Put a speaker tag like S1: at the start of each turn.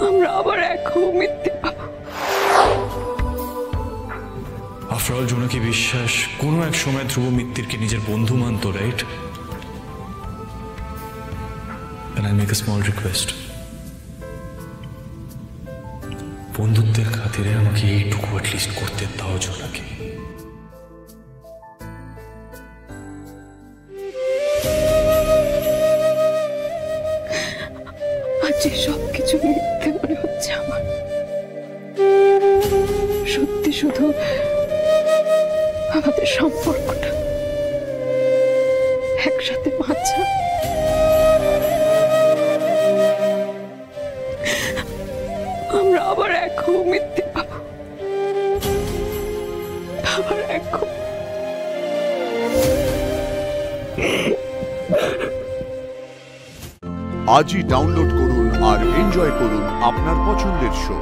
S1: আমরা আবার এক হব, মিথ্যে পাবো।
S2: আফরাল জোনাকি বিশ্বাস কোনো এক সময় ধ্রুব মিত্তিরকে নিজের বন্ধু মানত, right? And I'll make a small request. বন্ধুত্বের খাতিরে আমাকে এইটুকু অ্যাটলিস্ট করতে দাও জোনাকি।
S1: আজ সবকিছু মিথ্যে মনে হচ্ছে আমার, সত্যি শুধু আমাদের সম্পর্কটা একসাথে বাঁচা। আমরা আবার এক হব, মিথ্যে পাবো, আবার এক হব।
S3: আজই ডাউনলোড করুন আর এনজয় করুন আপনার পছন্দের শো।